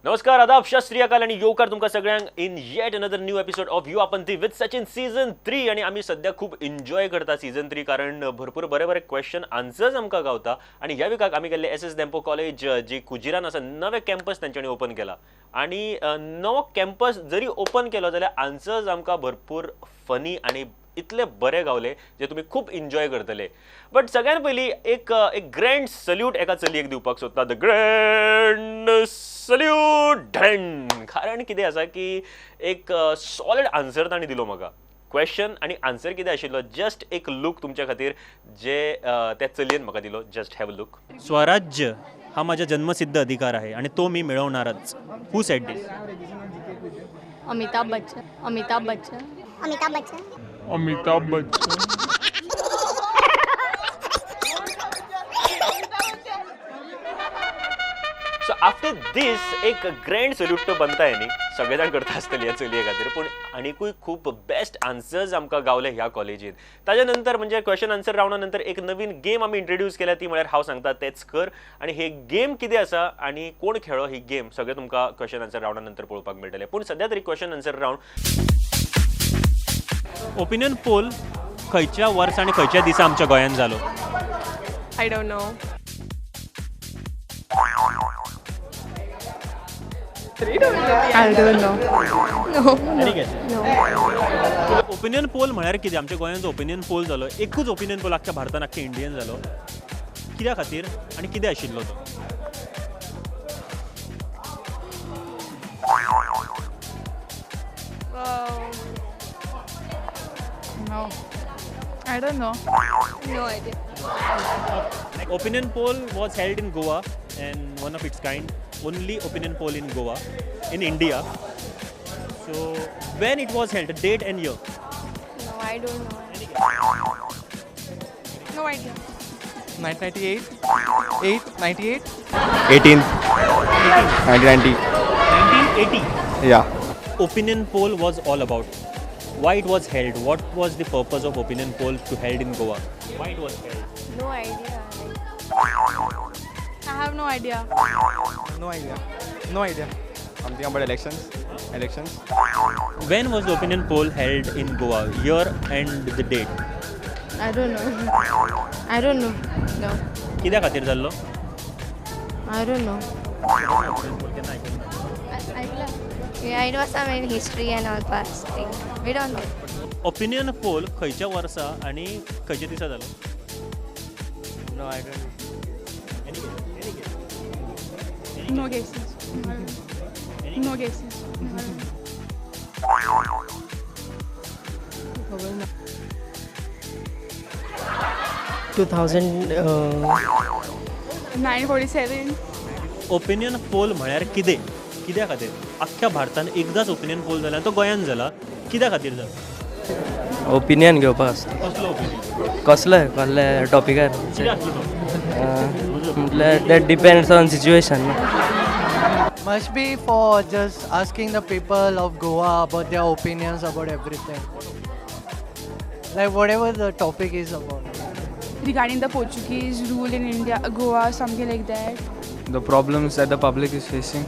नमस्कार, आदाब, शत श्री अकाल आणि येवकार तुमकां सगळ्यांक in yet another new episode of you आपन ती विथ सचिन सीझन 3 आणि आम्ही सध्या खूप एन्जॉय करता सीझन 3 कारण भरपूर बरे बरे क्वेश्चन आन्सर्स आमकां गावता आणि ह्या विकाक आम्ही केल्ले एस डेम्पो कॉलेज जी कुजिरान आसा नवे कॅम्पस तांच्यांनी ओपन केला आणि नवो कॅम्पस जरी ओपन केलो जाल्यार आन्सर्स आमकां भरपूर फनी आणि इतले बरे गावले जे तुम्ही खूप एन्जॉय करतले. बट सगळ्यात पयलीं एक ग्रँड सल्यूट एका चलयेक दिवपाक सोदता. द ग्रँड सल्यूट कारण कितें आसा की एक सॉलिड आन्सर ताणी दिलो म्हाका. क्वेश्चन आणि आन्सर कितें आशिल्लो जस्ट एक लूक तुमच्या खातीर जे त्या चलयेन म्हाका दिलो. Just have a look. स्वराज्य हा माझा जन्मसिद्ध अधिकार आहे आणि तो मी मिळवणारच. Who said this? Amitabh Bachchan. Amitabh Bachchan. Amitabh Bachchan. Amitabh Bachchan. So after this एक ग्रँड सल्यूट तो बनता न्ही सगळे जाण करता आसतले ह्या चलये खातीर. पूण आनीकूय खूप बेस्ट आन्सर्स आमकां गावले ह्या कॉलेजीन. ताज्या नंतर म्हणजे क्वेश्चन आन्सर रावंडा नंतर एक नवीन गेम आमी इंट्रोड्यूस केल्या ती म्हळ्यार हांव सांगता तेच कर. आणि हे गेम कितें आसा आणि कोण खेळ्ळो ही गेम सगळें तुमकां क्वेश्चन आन्सर रावंडा नंतर पळोवपाक मेळटलें. पूण सद्या तरी question answer round. Opinion poll खंयच्या वर्सा आणि खंयच्या दिसा आमच्या गोंयांत जालो? I don't know. I don't know. No. Opinion poll म्हळ्यार कितें? आमच्या गोंयांत जो ओपिनियन पोल जालो एकूच ओपिनियन पोल आख्ख्या भारतान आख्ख्या इंडियन जालो. कित्या खातीर आनी कितें आशिल्लो तो? No. I don't know. No idea. Opinion poll was held in Goa and one of its kind, only opinion poll in Goa, in India. So when it was held, date and year? No, I don't know. No idea. 1998. 98. 18th 1990. 1980. Yeah. Opinion poll was all about. Why it was held? What was the purpose of opinion poll to held in Goa? Why it was held? No idea. I have no idea. No idea. No idea. Something about elections. Elections. When was the opinion poll held in Goa? Year and the date? I don't know. I don't know. No. कित्या खातीर जाल्लो? I don't know. Yeah, I know some in history and all past things. We don't know. Opinion poll खंयच्या वर्सा आणि खंयच्या दिसा जालो? No, I don't know. No guesses. No guesses. 947. Opinion poll म्हळ्यार कितें? कित्या खातीर? आख्ख्या भारतान एकदाच ओपिनियन पोल जाला तो गोंयांत जाला. कित्या खातीर जाला? ओपिनियन घेवपाक कसलो ओपिनियन? कसले टॉपिकार कित्याक आसलो तो? म्हटल्यार that depends on situation. Must be for just asking the people of Goa about their opinions about everything. Like whatever the topic is about. Regarding the Portuguese rule in India, Goa, something like that. The problems that the public is facing,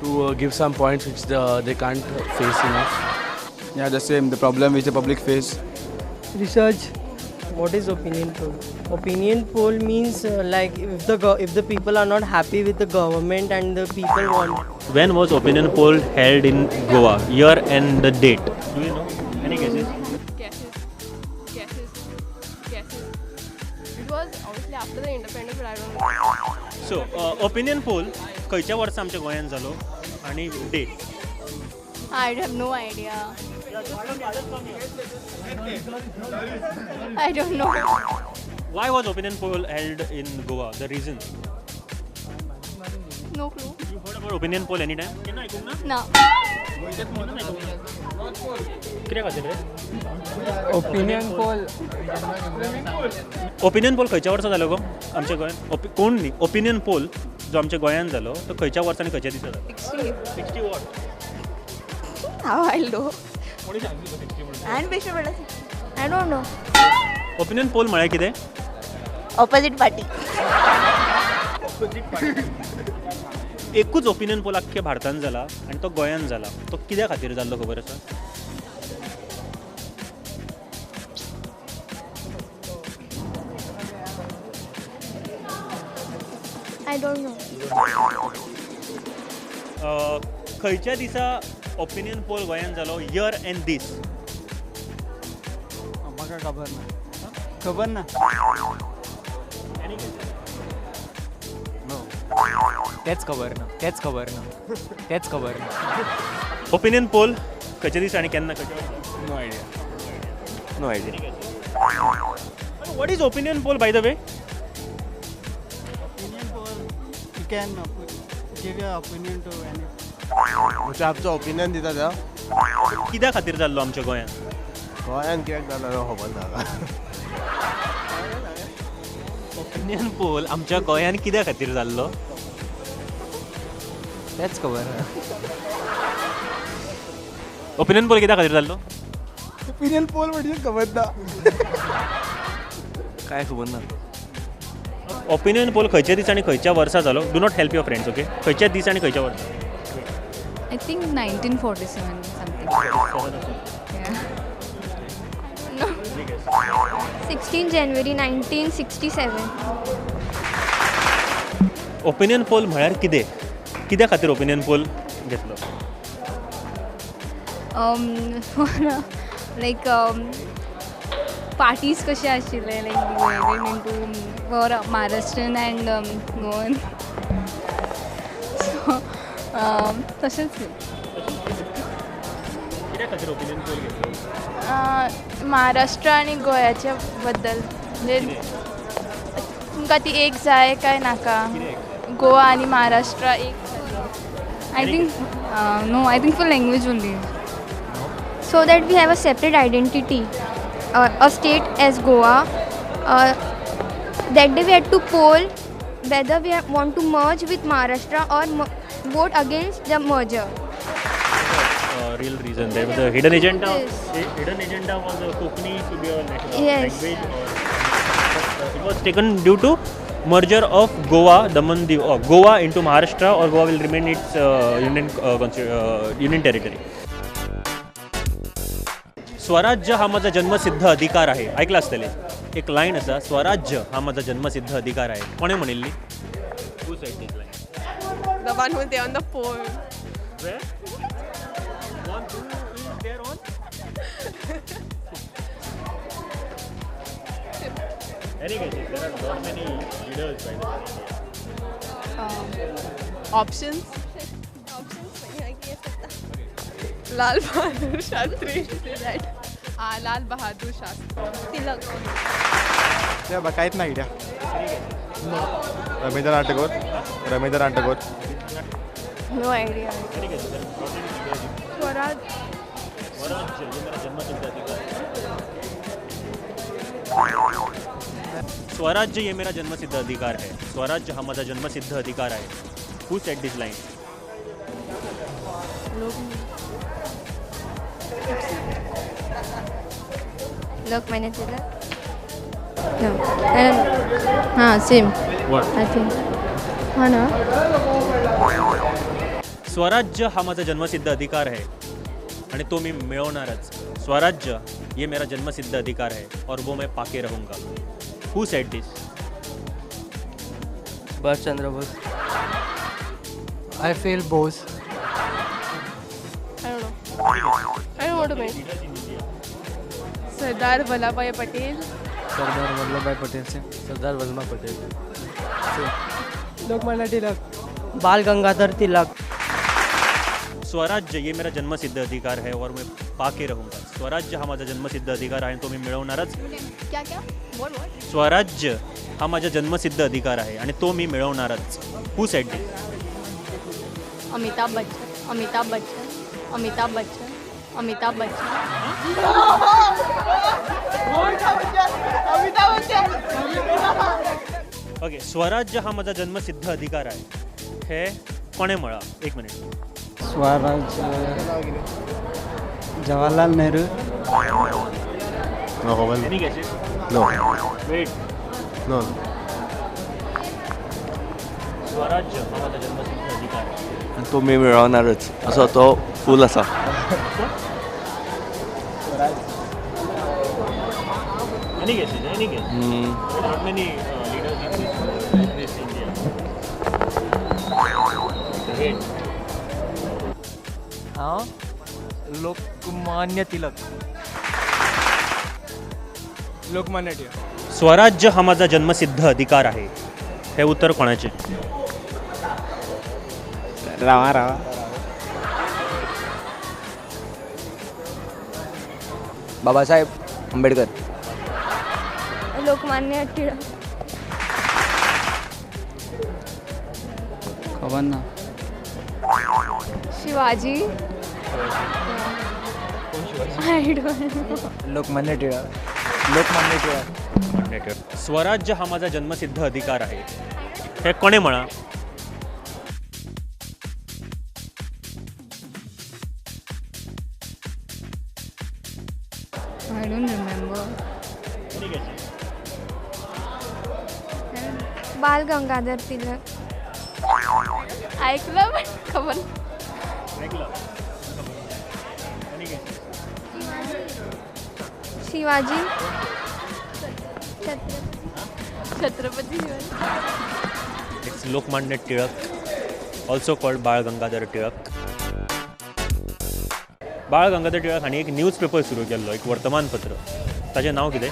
to give some points which they can't face enough. Yeah, the same. The problem which the public face. Research. What is opinion poll? Opinion poll means like if the people are not happy with the government and the people want. When was opinion poll held in Goa? Year and the date? Do you know? Any guesses? Guesses. It was obviously after the independence, but I don't know. So, opinion poll खंयच्या वर्सा आमच्या गोंयांत जालो आणि date? I have no idea. I don't know. Why was opinion poll held in Goa? The reason? No clue. You heard about opinion poll anytime? केन्ना आयकूंक ना? No. कित्याक खातीर रे? Opinion poll. ओपिनियन पोल खंयच्या वर्सा जालो गो आमच्या गोंयांत? कोण न्ही ओपिनियन पोल जो आमच्या गोंयांत जालो तो खंयच्या वर्सा आनी खंयच्या दिसा जालो? 60 what. How I'll know. And Bishop I don't know. Opinion poll म्हळ्यार कितें? Opposite party. एकूच ओपिनियन पोल अख्ख्या भारतान जाला आनी तो गोंयान जाला, तो कित्या खातीर जाल्लो खबर आसा? I don't know. खंयच्या दिसा ओपिनियन पोल गोंयान जालो, इयर एंड दीस? म्हाका खबर ना. खबर ना. तेच खबर ना. तेच खबर ना. तेच खबर ना. ओपिनियन पोल खंयच्या दिसा आनी केन्ना खंयच्या? No idea. No idea. What is opinion poll by the way? You can give your opinion to any. म्हणजे आमचो ओपिनियन दिता त्या कित्या खातीर जाल्लो आमच्या गोंयान? गोंयान कित्याक जालो खबर ना. ओपिनियन पोल आमच्या गोंयान कित्या खातीर जाल्लो? तेच खबर ना. ओपिनियन पोल कित्या खातीर जाल्लो? ओपिनियन पोल म्हणजे खबर ना. काय खबर ना. ओपिनियन पोल खंयच्या दिसा आनी खंयच्या वर्सा जालो? Do not help your friends, okay? खंयच्या दिसा आनी खंयच्या वर्सा? I think 1947 something. Yeah. 16 January 1967. Opinion poll म्हळ्यार कितें? कित्या खातीर ओपिनियन पोल घेतलो? Like parties कशे आशिल्ले, like divided into for Maharashtrian and Goan. So तशेंच. कित्या खातीर ओपिनियन पोल घेतलो? महाराष्ट्र आणि गोव्याच्या बद्दल म्हणजे तुमकां ती एक जाय काय नाका? गोवा आणि महाराष्ट्र एक. I think no, I think for language only. So that we have a separate identity, a state as Goa. That day we had to poll whether we want to merge with Maharashtra or vote against the merger. Real reason. There was a hidden agenda. Yes. Hidden agenda was Kokani to be a national Yes. language. It was taken due to merger of Goa, Goa into Maharashtra, or Goa will remain its union territory. स्वराज्य हा माझा जन्मसिद्ध अधिकार आहे. ऐकलं असतले एक line असा, स्वराज्य हा माझा जन्मसिद्ध अधिकार आहे. कोणे म्हणिल्ली? Who said this line? The one who was there on the pole. Where? One who is there on? Any guesses? There are not many leaders by the way. Options. Lal Bahadur Shastri. Lal Bahadur Shastri. Tilak. ते काहीच नाही idea. Rabindranath Tagore. Rabindranath Tagore. No idea. Any guesses? There are not many leaders. Swaraj. स्वराज्य ये मेरा जन्मसिद्ध अधिकार है. स्वराज्य ये मेरा जन्मसिद्ध अधिकार है. स्वराज्य हा माझा जन्मसिद्ध अधिकार आहे. Who said this line? Lokmanya Tilak. No, I don't know. Same. What? I think. ना. स्वराज्य हा माझा जन्मसिद्ध अधिकार आहे आणि तो मी मिळवणारच. स्वराज्य ये मेरा जन्मसिद्ध अधिकार है और वो मैं पाके रहूँगा. Who said this? Subhash Chandra Bose. I feel Bose. I don't know what to say. Sardar Vallabhbhai Patel. Sardar Vallabhbhai Patel से. सरदार वल्लभभाई पटेल. लोकमान्य टिळक. बाल गंगाधर तिलक. स्वराज्य ये मेरा जन्मसिद्ध अधिकार है और मैं पाके रहूँगा. स्वराज्य हा माझा जन्मसिद्ध अधिकार आहे तो मी मिळवणारच. क्या? What? स्वराज्य हा माझा जन्मसिद्ध अधिकार आहे आणि तो मी मिळवणारच. Who said this? Amitabh Bachchan. Amitabh Bachchan. Amitabh Bachchan. Amitabh Bachchan. Okay. स्वराज्य हा माझा जन्मसिद्ध अधिकार आहे हे कोणे म्हणा? एक मिनिट. स्वराज. जवाहरलाल नेहरू. No खबर. Any guesses? No. Wait. No. स्वराज्य हा माझा जन्मसिद्ध अधिकार आहे. आणि तो मी मिळवणारच असं तो फूल असा. Any guesses? Any guess? Not many leaders in this India. Great. Lokmanya Tilak. Lokmanya Tilak. स्वराज्य हा माझा जन्मसिद्ध अधिकार आहे. हे उत्तर कोणाचे? रावा. बाबासाहेब आंबेडकर. लोकमान्य टिळक. खबर ना. Shivaji. I don't know. Lokmanya Tilak. Lokmanya Tilak. स्वराज्य हा माझा जन्मसिद्ध अधिकार आहे. हे कोणे म्हणा? I don't remember. बाल गंगाधर तिलक. ऐकलं पण खबर. Shivaji. Chhatrapati Shivaji. It's Lokmanya Tilak, also called Bal Gangadhar Tilak. Bal Gangadhar Tilak हांणी एक न्यूज पेपर सुरू केल्लो, एक वर्तमानपत्र. ताचें नांव कितें?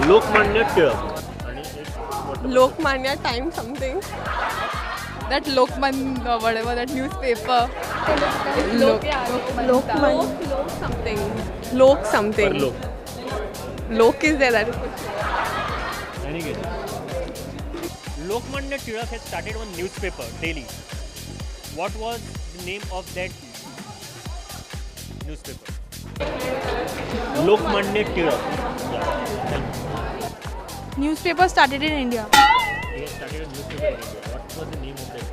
Lokmanya Tilak. Lokmanya time something. That Lokman, whatever that newspaper. Lok something. Lok something. लोक. Lok is there. That is. Lokmanya Tilak has started one newspaper daily. What was the name of that newspaper? Lokmanya Tilak. Newspaper started in India. He has started a newspaper in India. What was the name of that?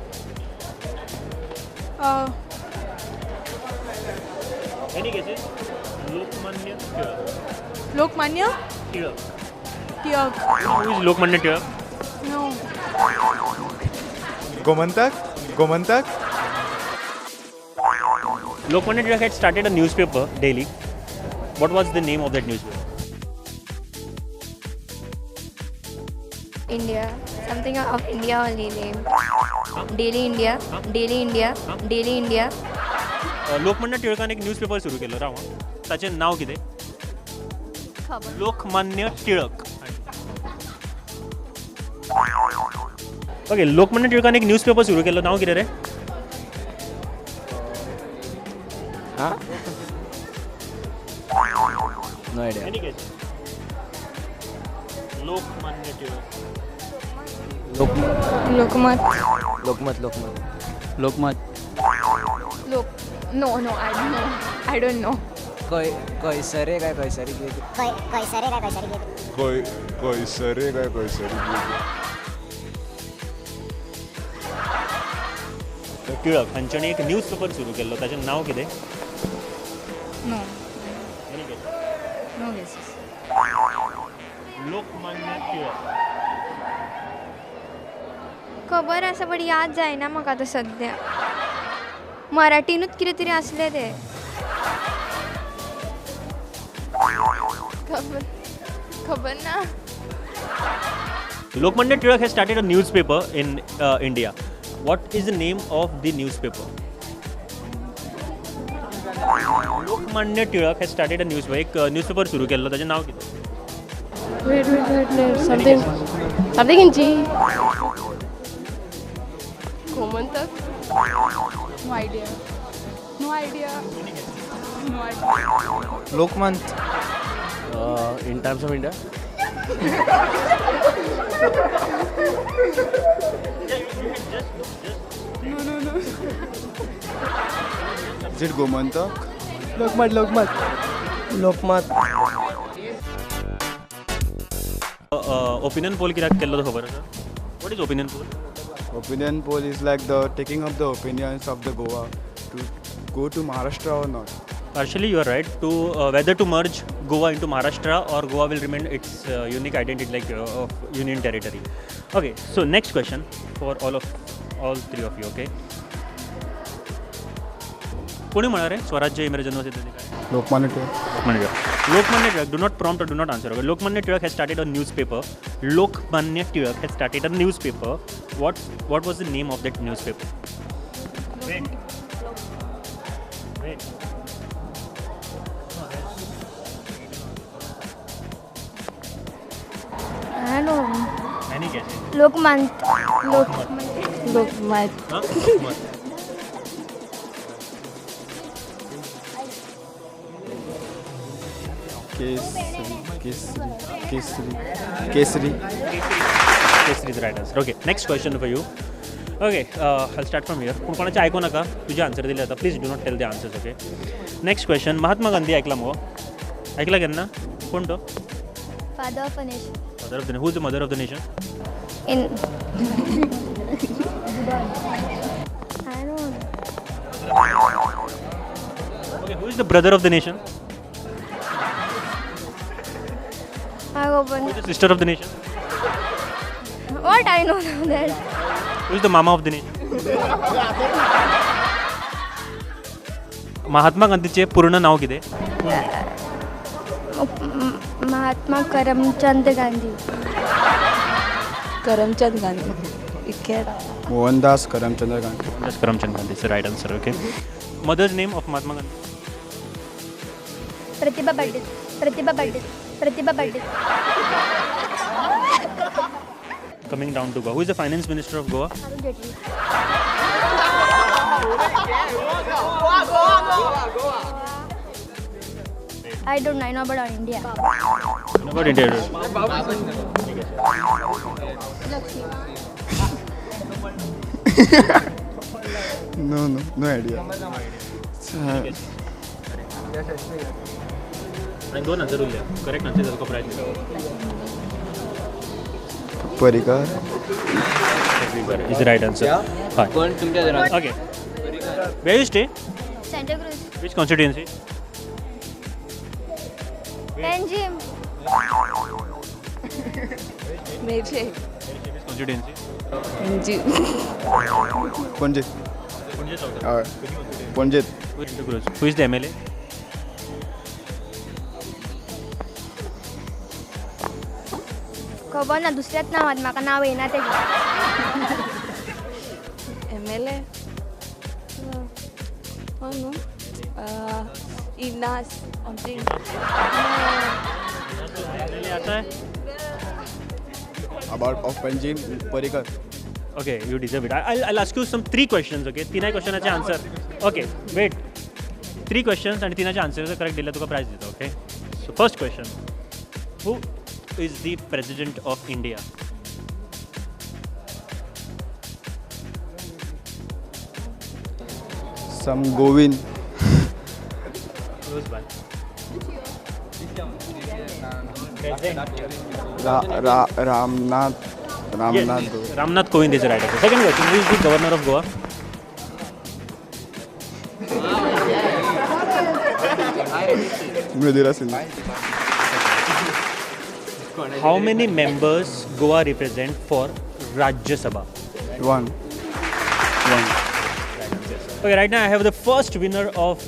Any guesses? Lokmanya Tilak. Lokmanya Tilak. Tilak. Who is Lokmanya Tilak? No. Gomantak. Lokmanya Tilak had started a newspaper daily. What was the name of that newspaper? India. Something of India only name. Daily India. Daily India. Daily India. Lokmanya टिळकान एक newspaper सुरू केलो राव. ताचें नांव कितें? Lokmanya Tilak. Okay, Lokmanya टिळकान एक newspaper सुरू केलो, नांव कितें रे? No idea. Any guess? Lokmanya Tilak. Lokmat. Lokmat. Lokmat. No, I don't know. कैसरे काय कैसरी टिळक हांच्यानी एक न्यूजपेपर सुरू केल्लो, ताचें नांव कितें? No. Any guess? No guesses. Lokmanya Tilak. खबर आसा पण याद जायना म्हाका आतां सद्या. मराठीनूच कितें तरी आसलें तें. खबर ना. Lokmanya Tilak has started a newspaper in India. What is the name of the newspaper? Lokmanya Tilak has started a newspaper. एक न्यूजपेपर सुरू केल्लो, ताचें नांव कितें? Wait. Something in G. Gomantak. No idea. लोकमंत. इन Times of India. Is it Gomantak? Lokmat. Opinion poll कित्याक केल्लो तो खबर आसा? What is opinion poll? Opinion poll is like the taking up the opinions of the Goa to go to Maharashtra or not. Partially, you are right. To whether to merge Goa into Maharashtra or Goa will remain its unique identity, like of union territory. Okay, so next question for all three of you. Okay. कोणी म्हणणार आहे स्वराज्य emerge जन्मसिद्ध काय? Lokmanya Tilak. Lokmanya Tilak. Lokmanya Tilak. Do not prompt or do not answer. Okay. Lokmanya Tilak has started a newspaper. Lokmanya Tilak has started a newspaper. What was the name of that newspaper? Wait. I don't know. Any guess? Lokmant. Lokmat. Huh? Kesari. Yes, is right answer. Okay, next question for you. Okay, I'll start from here. कोणाचे ऐकू नका. तुझे answer दिले आता. Please do not tell the answers. Okay. Next question. Mahatma Gandhi ऐकला मग? ऐकला का ना? कोण तो? Father of a nation. Mother of the who is the mother of the nation? In. I don't know. Okay, who is the brother of the nation? I open. Who is the sister of the nation? What I know now that. Who is the mama of the nation? Mahatma गांधीचे पूर्ण नाव किती? Mahatma Karamchand Gandhi. Karamchand Gandhi. Mohandas Karamchand Gandhi. Yes, Karamchand Gandhi is the right answer. Okay. Mother's name of Mahatma Gandhi. Pratibha Pandit. Pratibha Pandit. Pratibha Pandit. Coming down to Goa. Who is the finance minister of Goa? Arun Jaitley. I don't know. I know about India. About India. No idea. आणि दोन answer उरले. Correct answer त्याचा prize परिकर. is the right answer. Fine. Okay. Where you stay? Santa Cruz. Which constituency? Panjim. Meche. Which constituency? पणजीत. Punjab South. पणजीत. Who is the MLA? खबर ना दुसऱ्याच नावात म्हाका नाव येना तेजें. MLA. हो न्हू. इनास something. MLA आता है? About of Panjim, Parrikar. Okay, you deserve it. I'll ask you some 3 questions. Okay, तीन क्वेश्चनाचे आन्सर. Okay, wait. 3 questions आणि तीनाचे आन्सर जर करेक्ट दिलं तुका प्राइज दिता. Okay. So first question. Who is the president of India? Some Govind. Close by. Ramnath. Yes, Ramnath Kovind is the right answer. Second question. Who is the governor of Goa? Mridula Sinha. How many members Goa represent for Rajya Sabha? One. Okay, right now I have the first winner of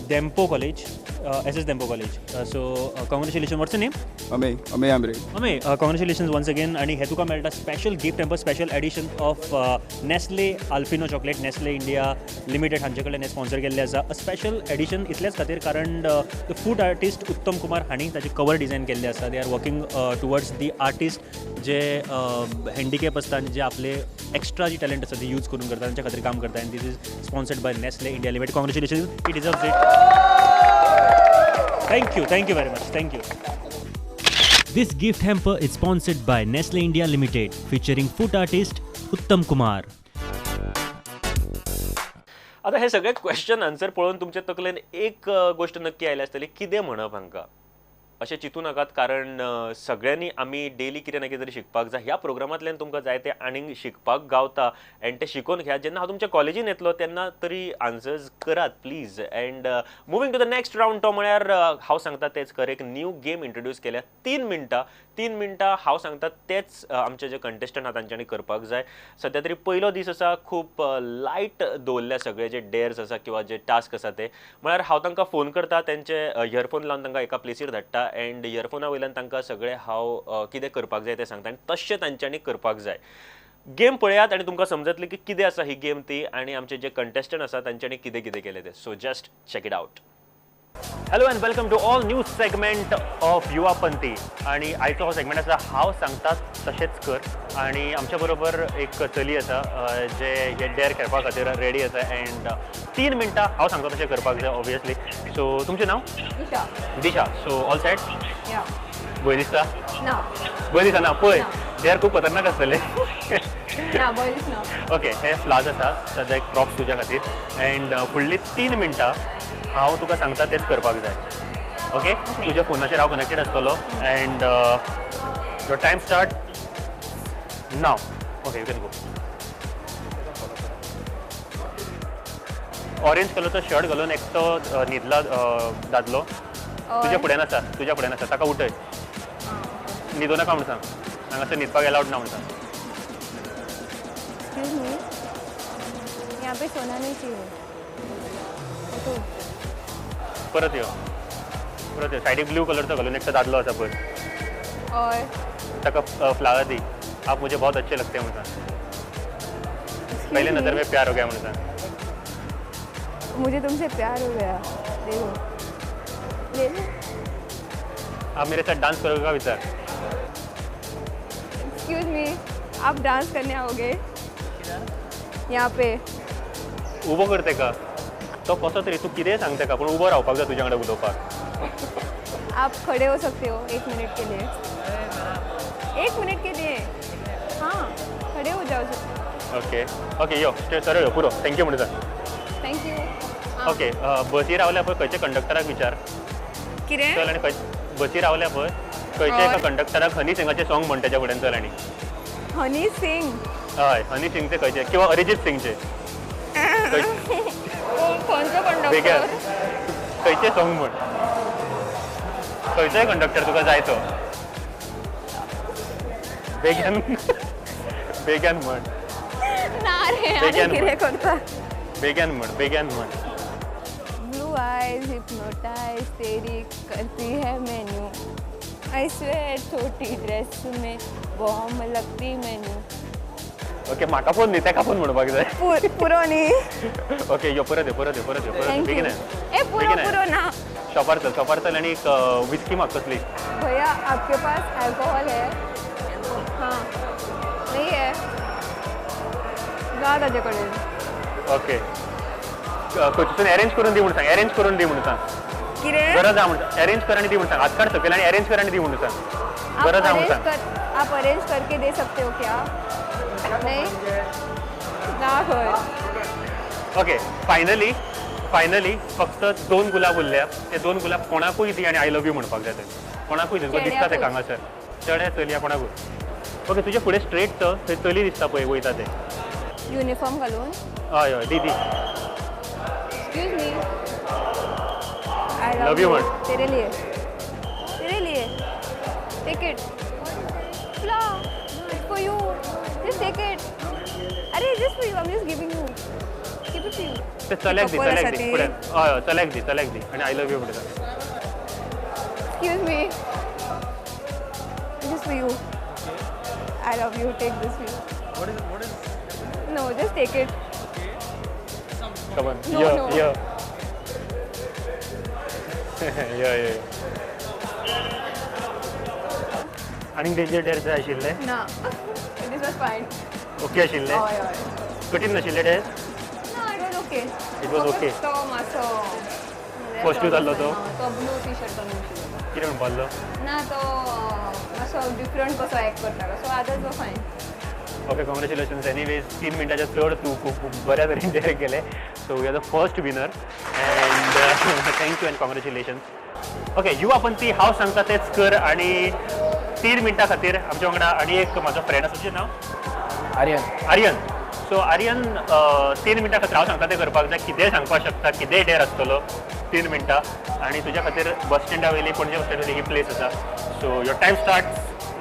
Dempo College, SS Dempo College. Congratulations. What's your name? Amey Ambre. Amey, congratulations once again. आणि हे तुका मेळटा special gift hamper special edition of Nestle Alpino chocolate Nestle India limited हांचे कडल्यान sponsor केल्लें आसा. A special edition इतलेच खातीर कारण द फूड आर्टिस्ट उत्तम कुमार हांणी ताची कवर डिझायन केल्ले आसा. They are working towards the artist जे हँडिकॅप आसता आनी जे आपले एक्स्ट्रा जी टॅलंट आसा ती यूज करून करता तांच्या खातीर काम करता. आनी this is sponsored by Nestle India limited. Congratulation. It deserves it. Thank you very much. Thank you. This gift hamper is sponsored by Nestle India Limited, featuring food artist Uttam Kumar. आता हे सगळे question answer पळोवन तुमच्या तकलेन एक गोष्ट नक्की oily आसतली, कितें म्हणप हांकां. अशें चिंतू नाकात कारण सगळ्यांनी आमी डेली कितें ना कितें तरी शिकपाक जाय. ह्या प्रोग्रामांतल्यान तुमकां जाय तें आनीक शिकपाक गावता एंड तें शिकून घेयात. जेन्ना हांव तुमच्या कॉलेजीन येतलो तेन्ना तरी आन्सर्स करात please. And moving to the next round तो म्हळ्यार हांव सांगता तेच कर एक न्यू गेम इंट्रोड्यूस केल्या. 3 मिनटां हांव सांगता तेच आमचे जे कंटेस्टंट आहा तांच्यांनी करपाक जाय. सद्या तरी पयलो दीस आसा खूब लायट दवरल्या सगळे जे डेअर्स आसा किंवा जे टास्क आसा ते. म्हळ्यार हांव तांकां फोन करता तेंचे इयरफोन लावन तांकां एका प्लेसीर धाडटा एंड इयरफोना वयल्यान तांकां सगळें हांव कितें करपाक जाय तें सांगता आनी तशें तांच्यांनी करपाक जाय. गेम पळयात आनी तुमकां समजतली की कितें आसा ही गेम ती आनी आमचे जे कंटेस्टंट आसा तांच्यांनी कितें कितें केलें तें. So just check it out. Hello and welcome to all new segment of Yuvapanthi. आणि आयचो हो सेगमेंट आसा हांव सांगता तशेंच कर आणि आमच्या बरोबर एक चली आसा जे हे डेअर खेळपा खातीर रेडी आसा एंड 3 मिनटां हांव सांगता तशें करपाक जाय ऑब्वियसली. सो तुमचें नांव? दिशा. So all set? भंय दिसता? भंय दिसना पळय डेअर खूब खतरनाक आसतले. ओके हे फ्लाज आसा सद्या एक प्रॉप्स तुज्या खातीर एंड फुडलीं 3 मिनटां हांव तुका सांगता तेच करपाक जाय. ओके तुज्या फोनाचेर हांव कनेक्टेड आसतलो एंड युअर टायम स्टार्ट नाव. Okay you can go. Orange कलरचो शर्ट घालून एकटो न्हिदला दादलो तुज्या फुड्यान आसा ताका उठय. न्हिदो नाका म्हूण सांग. हांगासर न्हिदपाक अलाउड ना म्हूण सांग. यहाँ पे सोना नहीं चाहिए. परत यो सायडीक ब्लू कलरचो घालून एकटो दादलो आसा पळय और ताका फ्लावर दी. आप मुझे बहुत अच्छे लगते हैं म्हूण सांग. पहले नजर में प्यार हो गया म्हूण सांग. मुझे तुमसे प्यार हो गया. ले लो. आप मेरे साथ डांस करोगे का विचार. एक्सक्यूज मी, आप डांस करने आओगे यहाँ पे? उबो करते का तो कसो तरी तू कितेंय सांग तेका पूण उबो रावपाक जाय तुज्या कडेन उलोवपाक. आप खड़े हो सकते हो 1 मिनट के लिए. 1 मिनट के लिए. हाँ खड़े हो जाओ. ओके यो सरळ यो पुरो थँक्यू म्हणून सांग. Thank you. ओके बसीर रावल्या पळय खंयच्या कंडक्टराक विचार. कितें? चल आनी बसीर रावल्या पळय खंयच्या एका कंडक्टराक हनी सिंगाचें सॉंग म्हण तेच्या फुड्यान चल आनी. हनी सिंग? हय हनी सिंगचे खंयचे किंवा अरिजीत सिंगचे खंयचो बेग्यान कंडक्टर? खंयचे सॉंग म्हण. खंयचोय कंडक्टर तुका जाय तो बेग्यान म्हण. ना रे बेग्यान कितें करता. बेग्यान म्हण. ब्लू आईज हिप्नोटाइज तेरी करती है मेन्यू. आई स्वेयर छोटी ड्रेस में बॉम्ब लगती मेन्यू. ओके म्हाका फोन न्ही तेका फोन म्हणपाक जाय. पुरो न्ही. ओके यो परत यो बेगीन ए पुरो ना. शॉपार चल आनी विस्की माग कसली. भैया आपके पास अल्कोहल है? हाँ नहीं है. जा ताजे कडेन. ओके खंयसून अरेंज करून दी म्हणून सांग. कितें? गरज आहा म्हणून अरेंज कर आनी दी म्हणून सांग. हात काड सकयल आनी अरेंज कर आनी दी म्हणून सांग. गरज आहा म्हणून सांग. आप अरेंज करके दे सकते हो क्या? नहीं ना खंय. ओके फायनली फक्त 2 गुलाब उरल्या. ते 2 गुलाब कोणाकूय दी आनी आय लव यू म्हणपाक जाय. कोणाकूय दी तुका दिसता तेका हांगासर चेड्या चलया कोणाकूय. ओके तुजे फुडें स्ट्रेट थंय चली दिसता पळय वयता ते. यूनिफॉर्म घालून. हय दी. Excuse me. I love you म्हण. तेरे लिए टेक इट. फ्ला it's for you. Just take it. अरे just for you. I am just giving you. Keep it you. ते चल्याक दी फुडें. हय चल्याक दी आनी आय लव यू म्हणटा. Excuse me. This is for you. I love you. Take this for you. What is No, just take it. Come on. No. Yeah. आनी डेंजर डेअर जाय आशिल्ले. No. This was fine. Okay आशिल्ले. कठीण नाशिल्ले dare. No, it was okay. It was okay. तो मातसो. First you जाल्लो तो? तो ब्लू टी शर्ट घालून आशिल्लो. कितें म्हणपालो. ना तो मातसो डिफरंट कसो एक्ट करतालो. सो आतां तो फायन. Okay congratulations. एनीवेज 3 मिनटाच्या चड तूं खूब बऱ्या तरेन डेअर केले. So we are the first winner and thank you and congratulations. Okay युवा पण ती हांव सांगता तेच कर आणि 3 मिनटां खातीर आमच्या वांगडा आणि एक म्हाजो फ्रेंड आसा तुजें नांव आर्यन सो आर्यन 3 मिनटां खातीर हांव सांगता तें करपाक जाय कितेंय सांगपाक शकता कितेंय डेर आसतलो 3 मिनटां आणि तुज्या खातीर बस स्टँडा वयली पणजे बस स्टँडा वयली ही प्लेस आसा सो योर टायम स्टार्ट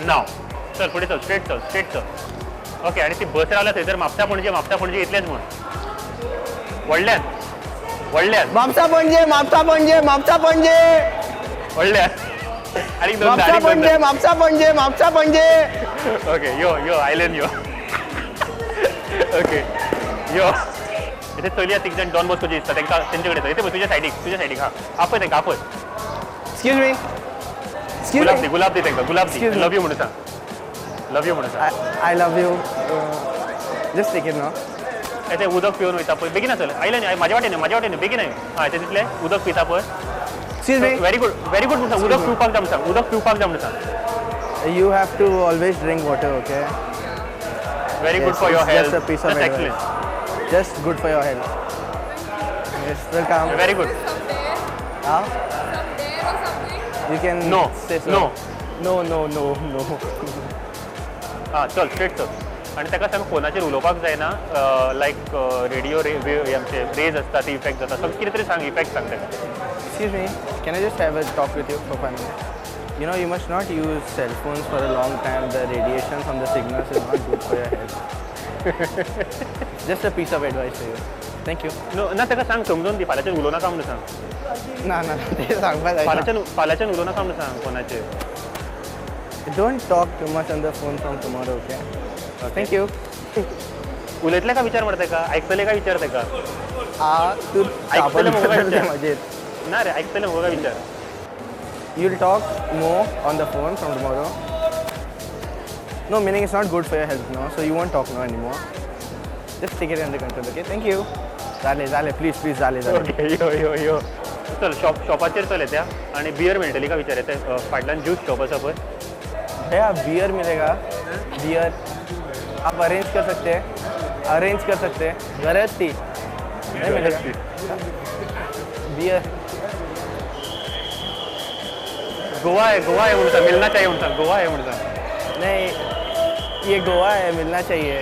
नाव चल फुडें चल स्ट्रेट चल ओके आणि ती बस रावल्या थंयसर म्हापसा पणजे इतलेंच म्हण व्हडल्यान म्हापसा पणजे व्हडल्यान आणि म्हापसा पणजे ओके यो आयलंड यो ओके यो इथे चलया तिग जाण डॉन बॉस्कोची दिसता तांकां तेंचे कडेन इथे तुज्या सायडीक हा आपय तांकां आपय एक्सक्यूज मी गुलाब दी तांकां गुलाब दी लव यू म्हणून सांग I love you. Just take it now. ते उदक पिवन वयता पळय बेगीन चल आयलें न्ही म्हाज्या वाटेन बेगीन हय ते तितलें उदक पिता पळय Excuse me. व्हेरी गुड म्हणून सांग उदक पिवपाक जाय म्हणून सांग You have to always drink water, okay? Very good Yes, for your it's health just a piece of advice. Excellent Just good for your health. Yes, welcome. Very good Huh? You can no say so. No हां चल straight चल आणि ताका सांग फोनाचेर उलोवपाक जायना लायक radio आमचे रेज आसता ती इफेक्ट जाता सो कितें तरी सांग इफेक्ट सांग ताका Excuse me. Can I just have a talk with you for 5 minutes? You know, you must not use cell phones for a long time. The radiation from the signals is not good for your health. Just a piece of advice to you. Thank you. No ना ताका सांग समजून दी फाल्यांच्यान उलोव नाका म्हणून सांग ना ते सांगपाक जायना. फाल्यांच्यान उलोव नाका म्हणून सांग फोनाचेर Don't talk too much on the phone from tomorrow, okay? Thank you. उलयतले का विचार मरे ताका आयकतले का विचार ताका तू ऐकतलं मग काय विचार? मजेत. ना रे आयकतले मगो काय विचार You'll talk more on the phone from tomorrow. No, meaning it's not good for your health now, so you won't talk now anymore. Just take it under control, okay? Thank you. Zale, please, zale. Okay यो चल शॉपाचेर चल येत्या आणि beer मेळटली का विचार येते फाटल्यान ज्यूस शॉप आसा पळय भैया बियर मिलेगा बियर आप अरेंज कर सकते हैं गरज थी नहीं मिलेगा बियर गोवा है म्हणून सांग मिलना चाहिए म्हणून सांग गोवा है म्हणून सांग नहीं ये गोवा है मिलना चाहिए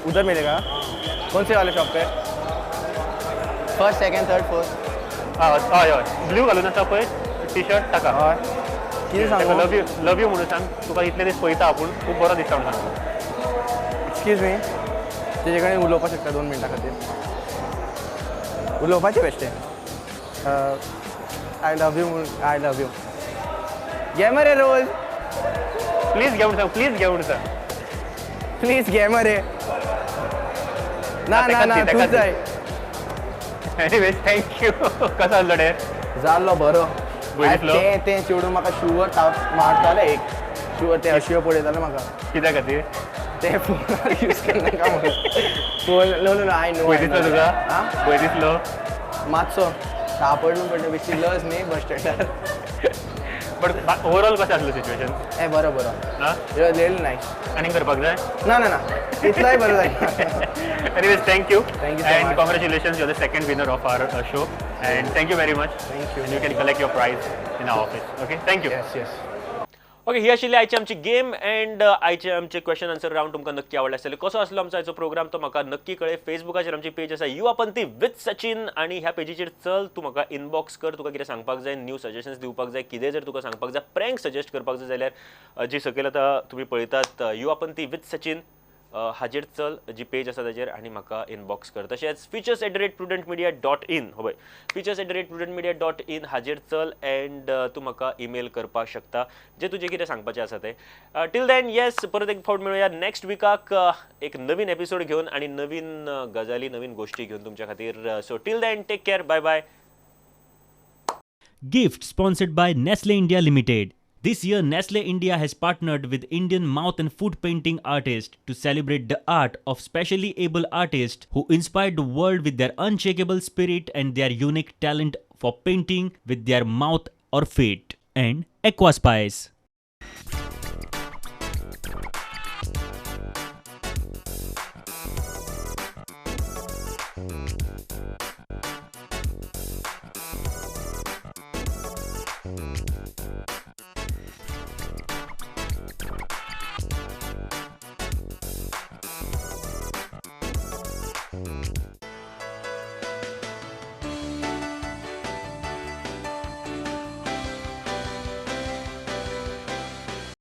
उधर मिलेगा कौन से वाले शॉप पे फर्स्ट सेकंड थर्ड फोर्थ हय ब्लू घालून आसा पळय टी शर्ट ताका हय कितें सांगू लव यू म्हणून सांग तुका इतले दीस पळयता आपूण खूब बरो दिसता म्हणून सांग एक्सक्यूज मी तेजे कडेन उलोवपाक शकता 2 मिनटां खातीर उलोवपाचें बेश्टें आय लव यू घे मरे रोल प्लीज घे म्हणून सांग प्लीज घे मरे ना तूच जाय एनिवेज थँक्यू कसो आसलो डे जाल्लो बरो बघितलो? तें चिडून म्हाका शुवर मारताले एक शुवर ते अशियो पळयताले म्हाका कित्या खातीर ते फोन यूज करनाका म्हणून फोन नो आय नो भंय दिसलो तुका भंय दिसलो मातसो सापडून पडटा बेश्टी लज न्ही बस स्टँडार बट ओवरऑल कशें आसलो सिच्युएशन ए बरो हां लेल नायस आनीक करपाक जाय ना इतलाय बरो जाय Anyways, thank you. Thank you so and much. congratulations, you're the second winner of our show. And thank you very much. Thank you. And you can collect your prize in our office. Okay, thank you. yes okay ही आशिल्ली आयची आमची game and आयचे आमचे question answer round तुमकां नक्की आवडले आसतले कसो आसलो आमचो आयचो प्रोग्राम तो म्हाका नक्की कळय फेसबुकाचेर आमची पेज आसा युवापंथी विथ सचिन आणि ह्या पेजीचेर चल तूं म्हाका इनबॉक्स कर तुका कितें सांगपाक जाय न्यू सजेशन्स दिवपाक जाय कितें जर तुका सांगपाक जाय प्रँक सजेस्ट करपाक जाय जाल्यार जी सकयल आतां तुमी पळयतात युवापंथी विथ सचिन हाजेर चल जी पेज आसा ताजेर आनी म्हाका इनबॉक्स कर तशेंच features@prudentmedia.in हो पळय features@prudentmedia.in हाजेर चल अँड तूं म्हाका ईमेल करपाक शकता जे तुजें कितें सांगपाचें आसा तें टील देन येस परत एक फावट मेळुया नेक्स्ट विकाक एक नवीन एपिसोड घेवन आनी नवीन गजाली नवीन गोश्टी घेवन तुमच्या खातीर so till then take care bye bye Gift sponsored by Nestle India Limited. This year, Nestle India has partnered with Indian mouth and food painting artists to celebrate the art of specially able artists who inspired the world with their unshakable spirit and their unique talent for painting with their mouth or feet. And Aquaspice.